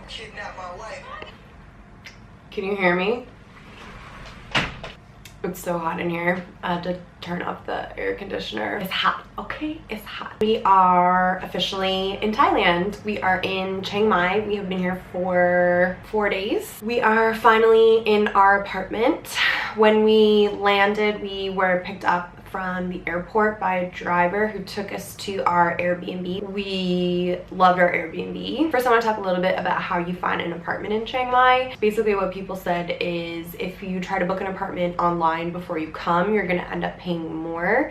kidnap my wife. Can you hear me? It's so hot in here. I had to turn off the air conditioner. It's hot, okay? It's hot. We are officially in Thailand. We are in Chiang Mai. We have been here for 4 days. We are finally in our apartment. When we landed, we were picked up from the airport by a driver who took us to our Airbnb. We loved our Airbnb. First, I want to talk a little bit about how you find an apartment in Chiang Mai. Basically, what people said is if you try to book an apartment online before you come, you're going to end up paying more.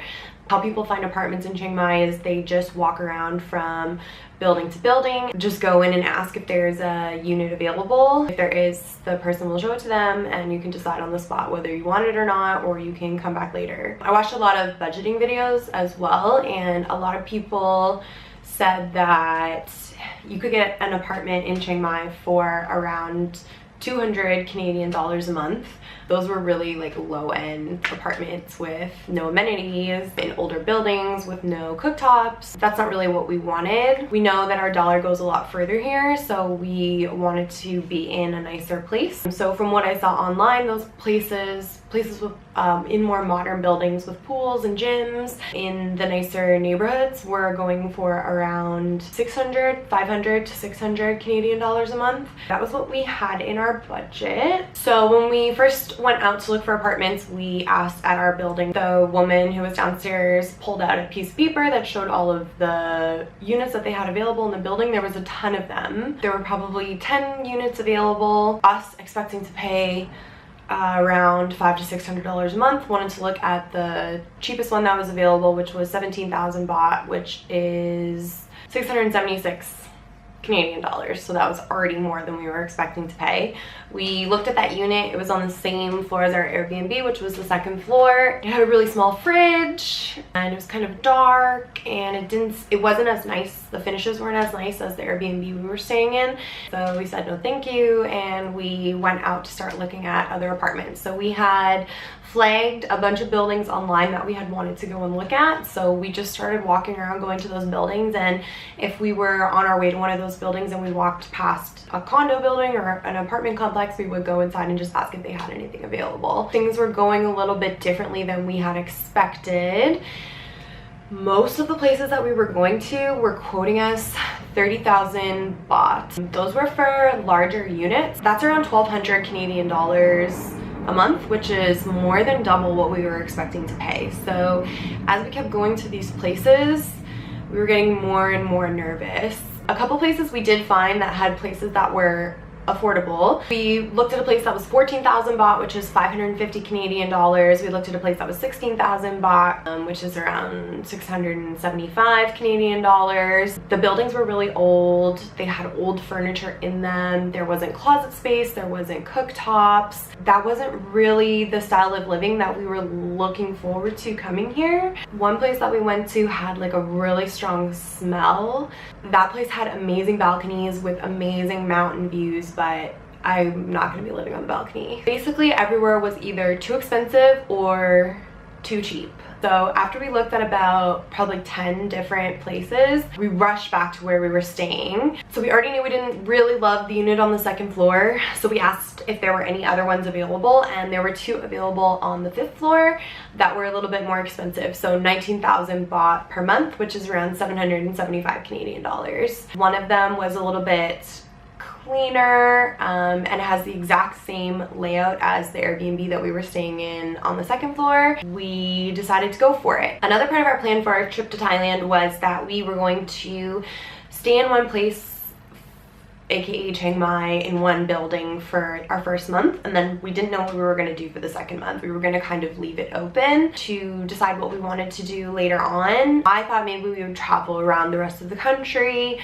How people find apartments in Chiang Mai is they just walk around from building to building, just go in and ask if there's a unit available. If there is, the person will show it to them and you can decide on the spot whether you want it or not, or you can come back later. I watched a lot of budgeting videos as well, and a lot of people said that you could get an apartment in Chiang Mai for around 200 Canadian dollars a month. Those were really like low-end apartments with no amenities in older buildings with no cooktops. That's not really what we wanted. We know that our dollar goes a lot further here, so we wanted to be in a nicer place. So from what I saw online, those places with in more modern buildings with pools and gyms in the nicer neighborhoods were going for around 500 to 600 Canadian dollars a month. That was what we had in our budget. So when we first went out to look for apartments, we asked at our building. The woman who was downstairs pulled out a piece of paper that showed all of the units that they had available in the building. There was a ton of them. There were probably 10 units available. Us expecting to pay around $500 to $600 a month, wanted to look at the cheapest one that was available, which was 17,000 baht, which is 676 Canadian dollars. So that was already more than we were expecting to pay. We looked at that unit. It was on the same floor as our Airbnb, which was the second floor. It had a really small fridge and it was kind of dark, and it wasn't as nice. The finishes weren't as nice as the Airbnb we were staying in. So we said no thank you, and we went out to start looking at other apartments. So we had flagged a bunch of buildings online that we had wanted to go and look at. So we just started walking around, going to those buildings, and if we were on our way to one of those buildings and we walked past a condo building or an apartment complex, we would go inside and just ask if they had anything available. Things were going a little bit differently than we had expected. Most of the places that we were going to were quoting us 30,000 baht. Those were for larger units. That's around 1,200 Canadian dollars a month, which is more than double what we were expecting to pay. So as we kept going to these places, we were getting more and more nervous. A couple places we did find that had places that were affordable. We looked at a place that was 14,000 baht, which is 550 Canadian dollars. We looked at a place that was 16,000 baht, which is around 675 Canadian dollars. The buildings were really old. They had old furniture in them. There wasn't closet space. There wasn't cooktops. That wasn't really the style of living that we were looking forward to coming here. One place that we went to had like a really strong smell. That place had amazing balconies with amazing mountain views, but I'm not going to be living on the balcony. Basically everywhere was either too expensive or too cheap. So after we looked at about probably 10 different places, we rushed back to where we were staying. So we already knew we didn't really love the unit on the second floor, so we asked if there were any other ones available, and there were 2 available on the 5th floor that were a little bit more expensive. So 19,000 baht per month, which is around 775 Canadian dollars. One of them was a little bit cleaner and it has the exact same layout as the Airbnb that we were staying in on the second floor. We decided to go for it. Another part of our plan for our trip to Thailand was that we were going to stay in one place, aka Chiang Mai, in one building for our first month, and then we didn't know what we were going to do for the second month. We were going to kind of leave it open to decide what we wanted to do later on. I thought maybe we would travel around the rest of the country,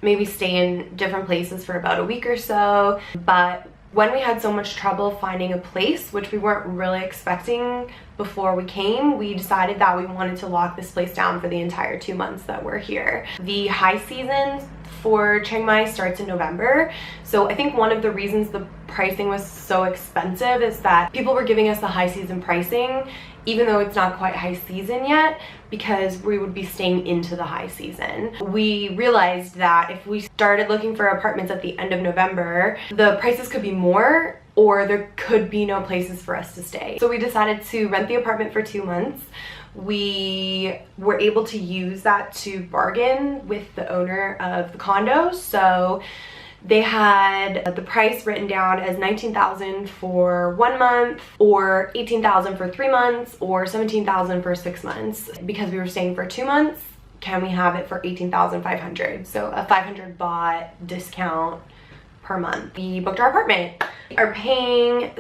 maybe stay in different places for about a week or so, but when we had so much trouble finding a place, which we weren't really expecting before we came, we decided that we wanted to lock this place down for the entire 2 months that we're here. The high season for Chiang Mai starts in November, so I think one of the reasons the pricing was so expensive is that people were giving us the high season pricing even though it's not quite high season yet, because we would be staying into the high season. We realized that if we started looking for apartments at the end of November, the prices could be more or there could be no places for us to stay. So we decided to rent the apartment for 2 months. We were able to use that to bargain with the owner of the condo. So they had the price written down as $19,000 for 1 month, or $18,000 for 3 months, or $17,000 for 6 months. Because we were staying for 2 months, can we have it for $18,500? So a 500 baht discount per month. We booked our apartment. We are paying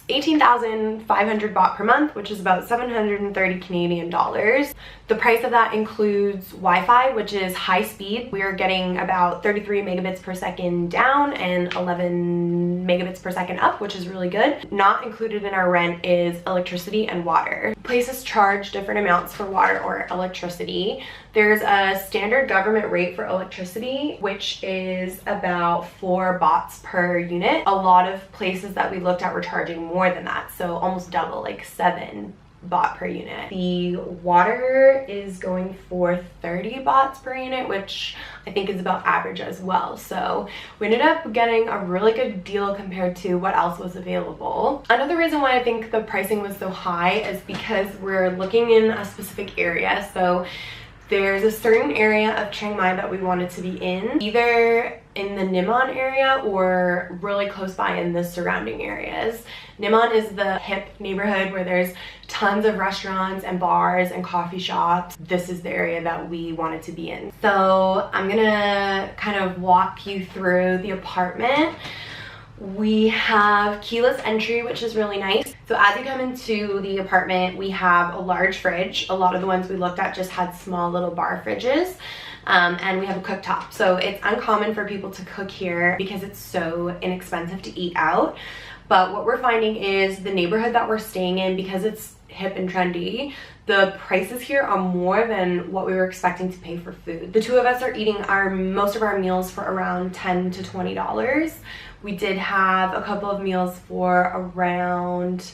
18,500 baht per month, which is about 730 Canadian dollars. The price of that includes Wi-Fi, which is high speed. We are getting about 33 megabits per second down and 11 megabits per second up, which is really good. Not included in our rent is electricity and water. Places charge different amounts for water or electricity. There's a standard government rate for electricity, which is about 4 bahts per unit. A lot of places that we looked at were charging more than that, so almost double, like 7 baht per unit. The water is going for 30 bahts per unit, which I think is about average as well. So we ended up getting a really good deal compared to what else was available. Another reason why I think the pricing was so high is because we're looking in a specific area. So there's a certain area of Chiang Mai that we wanted to be in, either in the Nimon area or really close by in the surrounding areas. Nimon is the hip neighborhood where there's tons of restaurants and bars and coffee shops. This is the area that we wanted to be in. So I'm gonna kind of walk you through the apartment. We have keyless entry, which is really nice. So as you come into the apartment, we have a large fridge. A lot of the ones we looked at just had small little bar fridges. And we have a cooktop. So it's uncommon for people to cook here because it's so inexpensive to eat out. But what we're finding is the neighborhood that we're staying in, because it's hip and trendy, the prices here are more than what we were expecting to pay for food. The two of us are eating most of our meals for around $10 to $20. We did have a couple of meals for around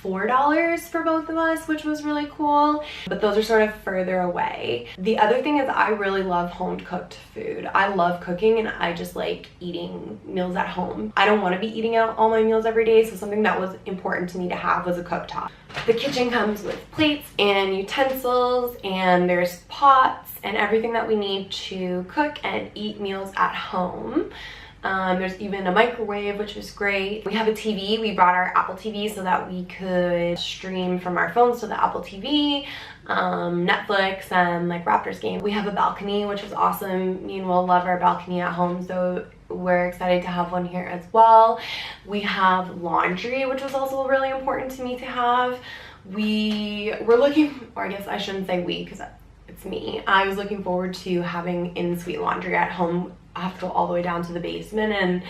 $4 for both of us, which was really cool, but those are sort of further away. The other thing is I really love home cooked food. I love cooking and I just like eating meals at home. I don't want to be eating out all my meals every day, so something that was important to me to have was a cooktop. The kitchen comes with plates and utensils, and there's pots and everything that we need to cook and eat meals at home. There's even a microwave, which is great. We have a TV. We brought our Apple TV so that we could stream from our phones to the Apple TV, Netflix, and like Raptors game. We have a balcony, which is awesome. Me and Will love our balcony at home, so we're excited to have one here as well. We have laundry, which was also really important to me to have. We were looking, or I guess I shouldn't say we, because it's me. I was looking forward to having in-suite laundry at home. I have to go all the way down to the basement, and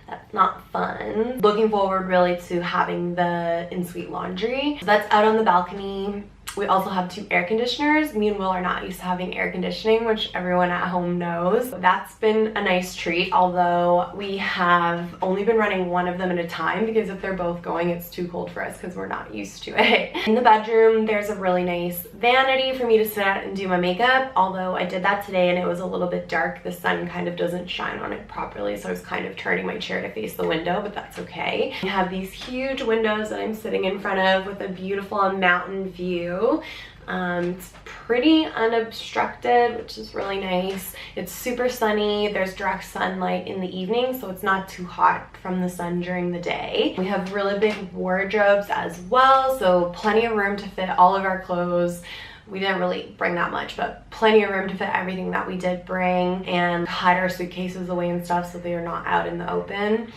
that's not fun. Looking forward really to having the in-suite laundry. So that's out on the balcony. We also have 2 air conditioners. Me and Will are not used to having air conditioning, which everyone at home knows. That's been a nice treat, although we have only been running one of them at a time because if they're both going, it's too cold for us because we're not used to it. In the bedroom, there's a really nice vanity for me to sit at and do my makeup, although I did that today and it was a little bit dark. The sun kind of doesn't shine on it properly, so I was kind of turning my chair to face the window, but that's okay. We have these huge windows that I'm sitting in front of with a beautiful mountain view. It's pretty unobstructed, which is really nice. It's super sunny. There's direct sunlight in the evening, so it's not too hot from the sun during the day. We have really big wardrobes as well, so plenty of room to fit all of our clothes. We didn't really bring that much, but plenty of room to fit everything that we did bring, and hide our suitcases away and stuff so they are not out in the open.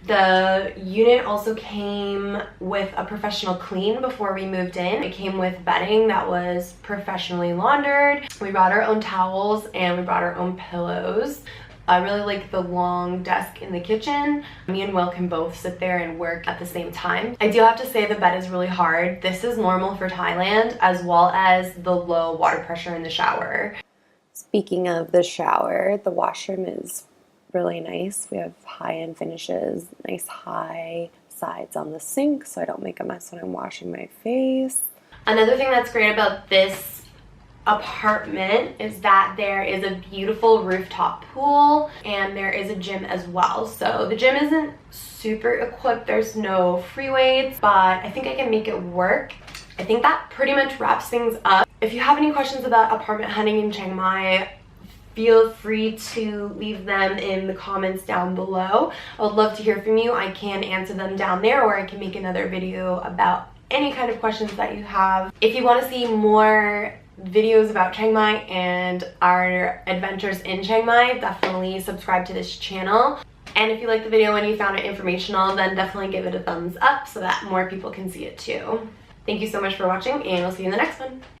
The unit also came with a professional clean before we moved in. It came with bedding that was professionally laundered. We brought our own towels and we brought our own pillows. I really like the long desk in the kitchen. Me and Will can both sit there and work at the same time. I do have to say the bed is really hard. This is normal for Thailand, as well as the low water pressure in the shower. Speaking of the shower, the washroom is really nice. We have high-end finishes, nice high sides on the sink so I don't make a mess when I'm washing my face. Another thing that's great about this apartment is that there is a beautiful rooftop pool and there is a gym as well. So the gym isn't super equipped, there's no free weights, but I think I can make it work. I think that pretty much wraps things up. If you have any questions about apartment hunting in Chiang Mai, feel free to leave them in the comments down below. I would love to hear from you. I can answer them down there, or I can make another video about any kind of questions that you have. If you want to see more videos about Chiang Mai and our adventures in Chiang Mai, definitely subscribe to this channel. And if you liked the video and you found it informational, then definitely give it a thumbs up so that more people can see it too. Thank you so much for watching, and we'll see you in the next one.